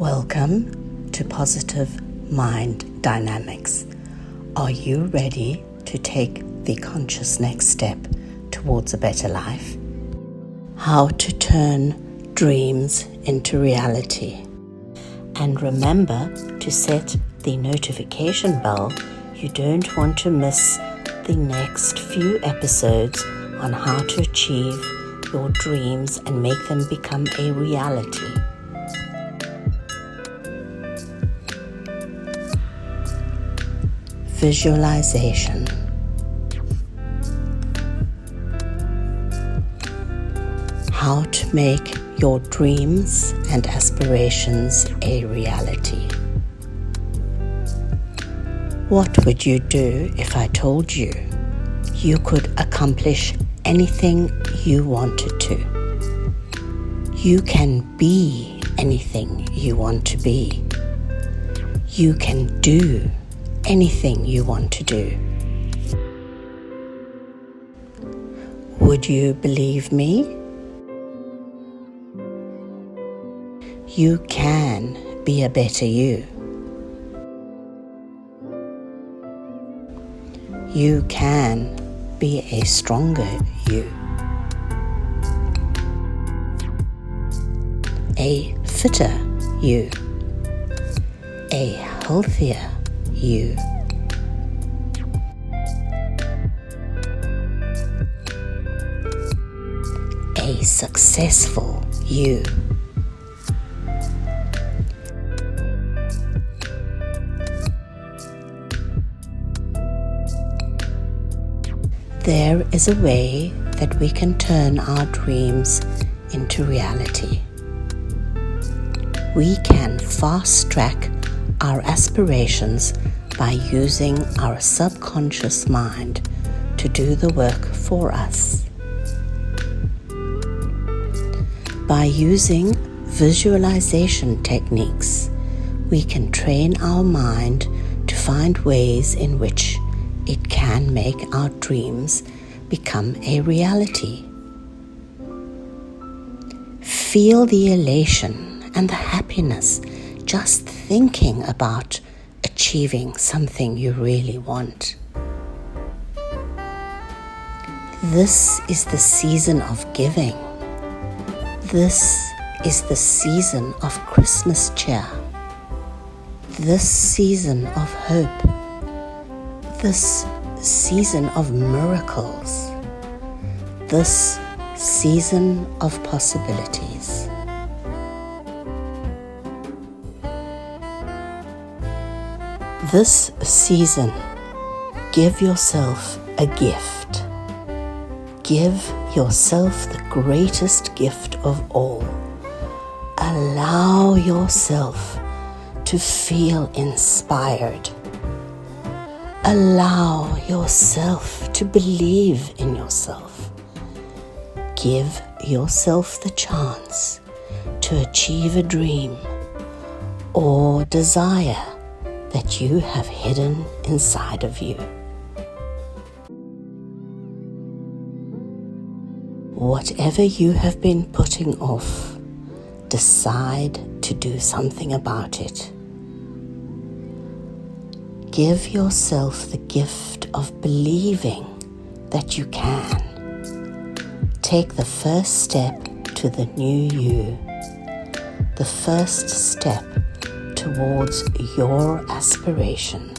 Welcome to Positive Mind Dynamics. Are you ready to take the conscious next step towards a better life? How to turn dreams into reality. And remember to set the notification bell. You don't want to miss the next few episodes on how to achieve your dreams and make them become a reality. Visualization. How to make your dreams and aspirations a reality. What would you do if I told you you could accomplish anything you wanted to? You can be anything you want to be. You can do anything you want to do. Would you believe me? You can be a better you. You can be a stronger you. A fitter you. A healthier you. A successful you. There is a way that we can turn our dreams into reality. We can fast-track our aspirations by using our subconscious mind to do the work for us. By using visualization techniques, we can train our mind to find ways in which it can make our dreams become a reality. Feel the elation and the happiness just thinking about achieving something you really want. This is the season of giving. This is the season of Christmas cheer. This season of hope. This season of miracles. This season of possibilities. This season, give yourself a gift. Give yourself the greatest gift of all. Allow yourself to feel inspired. Allow yourself to believe in yourself. Give yourself the chance to achieve a dream or desire that you have hidden inside of you. Whatever you have been putting off, decide to do something about it. Give yourself the gift of believing that you can. Take the first step to the new you. The first step towards your aspiration.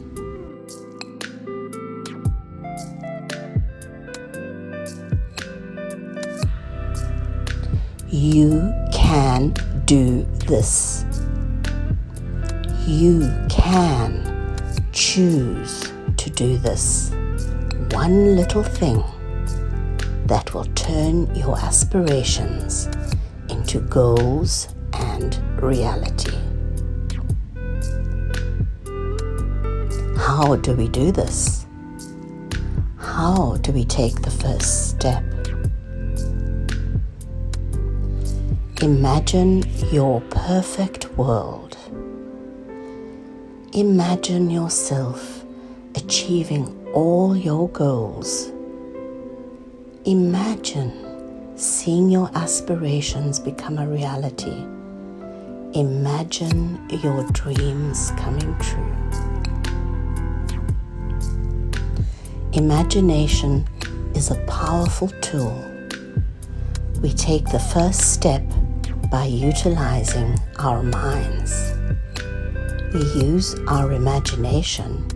You can do this. You can choose to do this. One little thing that will turn your aspirations into goals and reality. How do we do this? How do we take the first step? Imagine your perfect world. Imagine yourself achieving all your goals. Imagine seeing your aspirations become a reality. Imagine your dreams coming true. Imagination is a powerful tool. We take the first step by utilizing our minds. We use our imagination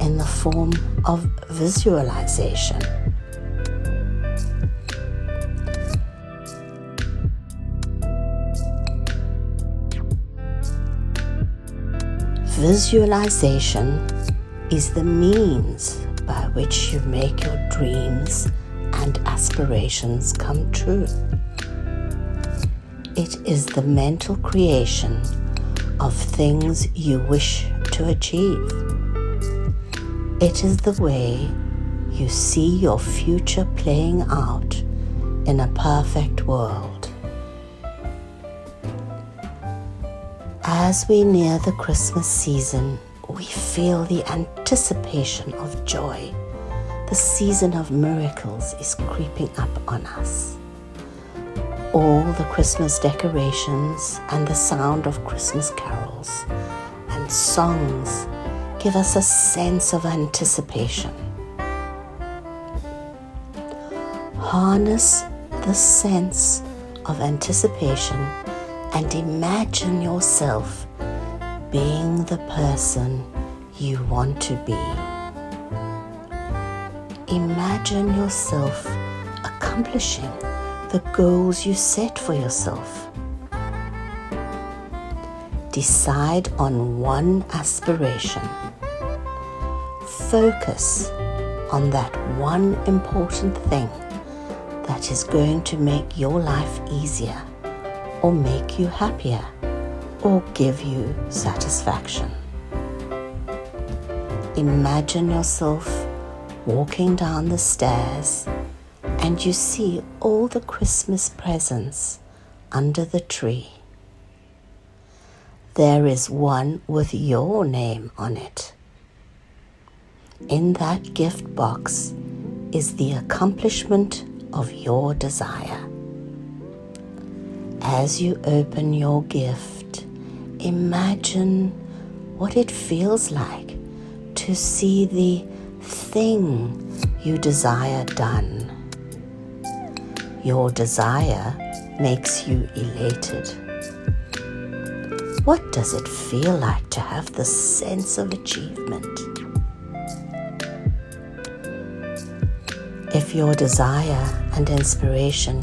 in the form of visualization. Visualization is the means by which you make your dreams and aspirations come true. It is the mental creation of things you wish to achieve. It is the way you see your future playing out in a perfect world. As we near the Christmas season, we feel the anticipation of joy. The season of miracles is creeping up on us. All the Christmas decorations and the sound of Christmas carols and songs give us a sense of anticipation. Harness the sense of anticipation and imagine yourself being the person you want to be. Imagine yourself accomplishing the goals you set for yourself. Decide on one aspiration. Focus on that one important thing that is going to make your life easier, or make you happier, or give you satisfaction. Imagine yourself walking down the stairs and you see all the Christmas presents under the tree. There is one with your name on it. In that gift box is the accomplishment of your desire. As you open your gift, imagine what it feels like to see the thing you desire done. Your desire makes you elated. What does it feel like to have the sense of achievement? If your desire and inspiration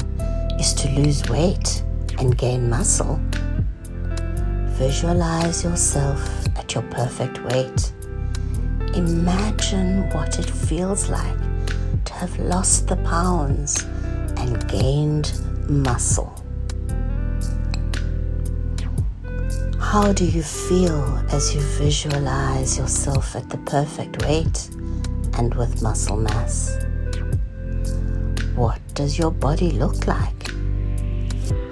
is to lose weight and gain muscle, visualize yourself at your perfect weight. Imagine what it feels like to have lost the pounds and gained muscle. How do you feel as you visualize yourself at the perfect weight and with muscle mass? What does your body look like?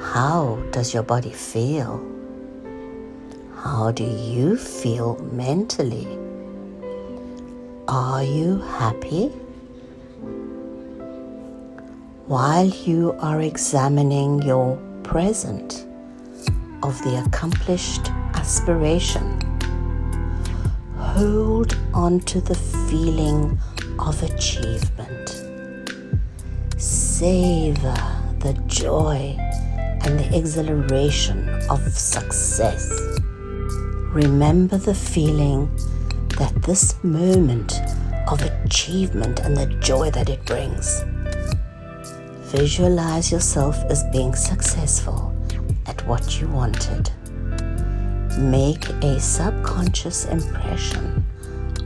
How does your body feel? How do you feel mentally? Are you happy? While you are examining your present of the accomplished aspiration, hold on to the feeling of achievement. Savor the joy and the exhilaration of success. Remember the feeling that this moment of achievement and the joy that it brings. Visualize yourself as being successful at what you wanted. Make a subconscious impression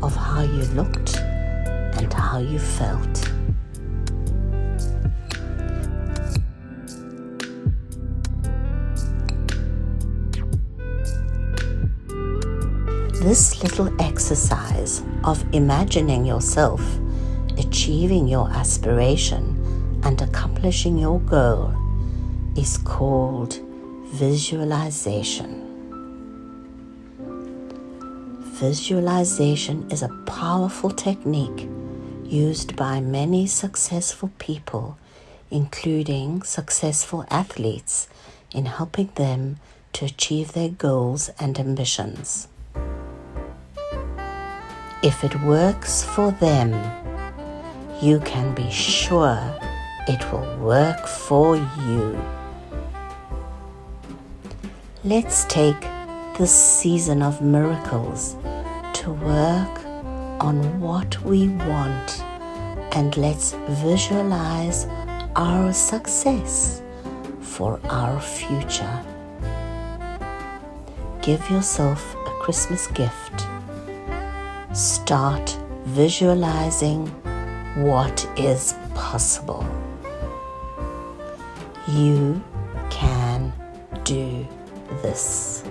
of how you looked and how you felt. This little exercise of imagining yourself achieving your aspiration and accomplishing your goal is called visualization. Visualization is a powerful technique used by many successful people, including successful athletes, in helping them to achieve their goals and ambitions. If it works for them, you can be sure it will work for you. Let's take this season of miracles to work on what we want, and let's visualize our success for our future. Give yourself a Christmas gift. Start visualizing what is possible. You can do this.